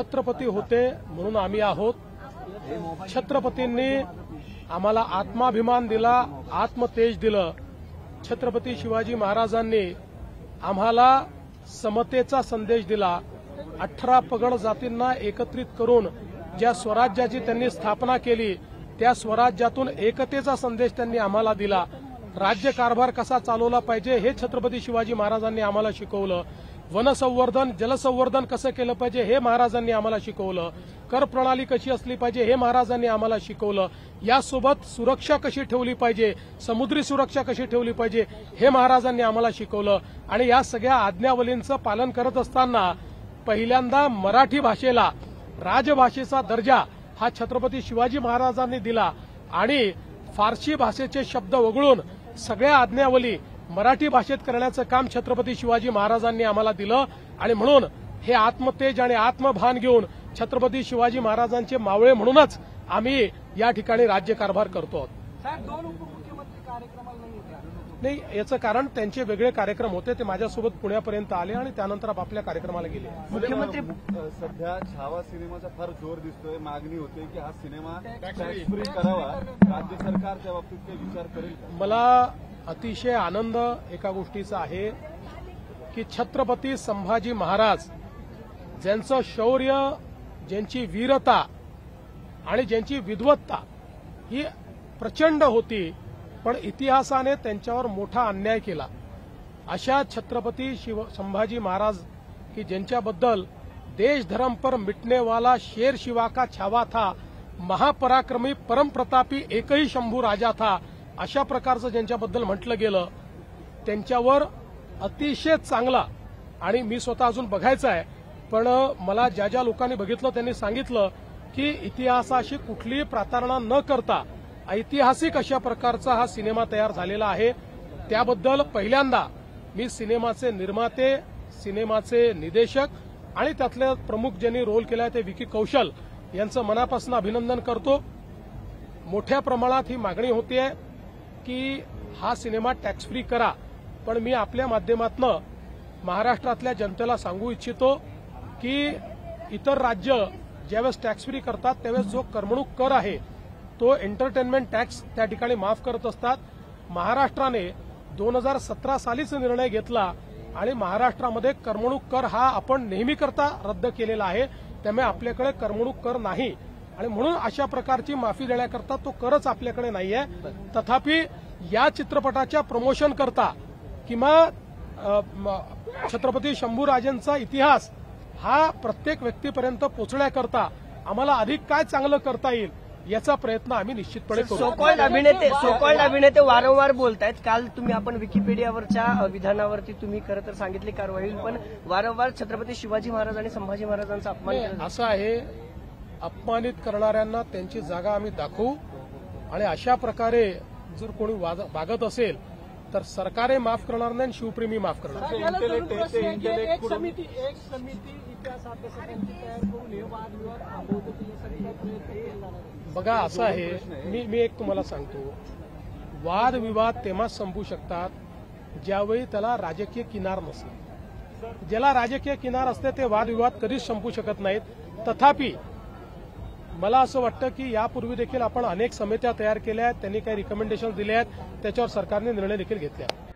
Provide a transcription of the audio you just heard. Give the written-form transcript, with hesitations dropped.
छत्रपती होते म्हणून आम्ही आहोत. छत्रपतींनी आम्हाला आत्माभिमान दिला, आत्मतेज दिलं. छत्रपती शिवाजी महाराजांनी आम्हाला समतेचा संदेश दिला. 18 पगड जातींना एकत्रित करून ज्या स्वराज्याची त्यांनी स्थापना केली त्या स्वराज्यातून एकतेचा संदेश त्यांनी आम्हाला दिला. राज्यकारभार कसा चालवला पाहिजे हे छत्रपती शिवाजी महाराजांनी आम्हाला शिकवलं. वनसंवर्धन, जलसंवर्धन कसं केलं पाहिजे हे महाराजांनी आम्हाला शिकवलं. कर प्रणाली कशी असली पाहिजे हे महाराजांनी आम्हाला शिकवलं. यासोबत सुरक्षा कशी ठेवली पाहिजे, समुद्री सुरक्षा कशी ठेवली पाहिजे हे महाराजांनी आम्हाला शिकवलं. आणि या सगळ्या आज्ञावलींचं पालन करत असताना पहिल्यांदा मराठी भाषेला राजभाषेचा दर्जा हा छत्रपती शिवाजी महाराजांनी दिला आणि फारसी भाषेचे शब्द वगळून सगळ्या आज्ञावली मराठी भाषेत करण्याचं काम छत्रपती शिवाजी महाराजांनी आम्हाला दिलं. आणि म्हणून हे आत्मतेज आणि आत्मभान घेऊन छत्रपती शिवाजी महाराजांचे मावळे म्हणूनच आम्ही या ठिकाणी राज्यकारभार करतो. नाही, याचं कारण त्यांचे वेगळे कार्यक्रम होते. ते माझ्यासोबत पुण्यापर्यंत आले आणि त्यानंतर आपापल्या कार्यक्रमाला गेले. मुख्यमंत्री सध्या छावा सिनेमाचा फार जोर दिसतोय. मागणी होते की हा सिनेमा टॅक्स फ्री करावा. राज्य सरकार त्या बाबतीत काही विचार करेल का? मला अतिशय आनंद एका गोष्टीचा आहे की छत्रपती संभाजी महाराज ज्यांचं शौर्य, ज्यांची वीरता आणि ज्यांची विद्वत्ता ही प्रचंड होती, पण इतिहासाने त्यांच्यावर मोठा अन्याय केला. अशा छत्रपती संभाजी महाराज की ज्यांच्याबद्दल देश धर्म पर मिटने वाला शेर शिवा का छावा था, महापराक्रमी परमप्रतापी एकही शंभू राजा था, अशा प्रकारचं ज्यांच्याबद्दल म्हटलं गेलं, त्यांच्यावर अतिशय चांगला, आणि मी स्वतः अजून बघायचं आहे, पण मला ज्या ज्या लोकांनी बघितलं त्यांनी सांगितलं की इतिहासाशी कुठलीही प्रतारणा न करता ऐतिहासिक अशा प्रकारचा हा सिनेमा तयार झालेला आहे. त्याबद्दल पहिल्यांदा मी सिनेमाचे निर्माते, सिनेमाचे निर्देशक आणि त्यातले प्रमुख ज्यांनी रोल केला ते विकी कौशल यांचं मनापासून अभिनंदन करतो. मोठ्या प्रमाणात ही मागणी होतीये की हा सिनेमा टॅक्स फ्री करा, पण मी आपल्या माध्यमातून महाराष्ट्रातल्या जनतेला सांगू इच्छितो की इतर राज्य ज्यावेळेस टॅक्स फ्री करतात त्यावेळेस जो करमणूक कर आहे तो एंटरटेनमेंट टॅक्स त्या ठिकाणी माफ करत असतात. महाराष्ट्राने 2017 सालीच निर्णय घेतला आणि महाराष्ट्रामध्ये करमणूक कर हा आपण नेहमीकरता रद्द केलेला आहे. त्यामुळे आपल्याकडे करमणूक कर नाही आणि म्हणून अशा प्रकारची माफी देण्याकरता तो करच आपल्याकडे नाहीये. तथापि या चित्रपटाच्या प्रमोशन करता किंवा छत्रपती शंभूराजेंचा इतिहास हा प्रत्येक व्यक्तीपर्यंत पोहोचण्याकरता आम्हाला अधिक काय चांगलं करता येईल याचा प्रयत्न आम्ही निश्चितपणे करू. सोकॉल्ड अभिनेते वारंवार बोलतायत. काल तुम्ही आपण विकिपीडियावरच्या विधानावरती तुम्ही खरं तर सांगितली कारवाई, पण वारंवार छत्रपती शिवाजी महाराज आणि संभाजी महाराजांचा अपमान केला. असं आहे, अपमानित करणाऱ्यांना त्यांची जागा आम्ही दाखवू आणि अशा प्रकारे जर कोणी वागत असेल तर सरकारे माफ करणार नाही, शिवप्रेमी माफ करणार. एक समिती इतिहास अभ्यासकांची तयार करून हे वादविवाद बघा, असं आहे, मी एक तुम्हाला सांगतो, वादविवाद तेव्हाच संपू शकतात ज्यावेळी त्याला राजकीय किनार नसेल. ज्याला राजकीय किनार असते ते वादविवाद कधीच संपू शकत नाहीत. तथापि मला असं वाटतं की यापूर्वी देखील आपण अनेक समित्या तयार केल्या आहेत, त्यांनी काही रिकमेंडेशन दिले आहेत, त्याच्यावर सरकारने निर्णय देखील घेतले आहेत.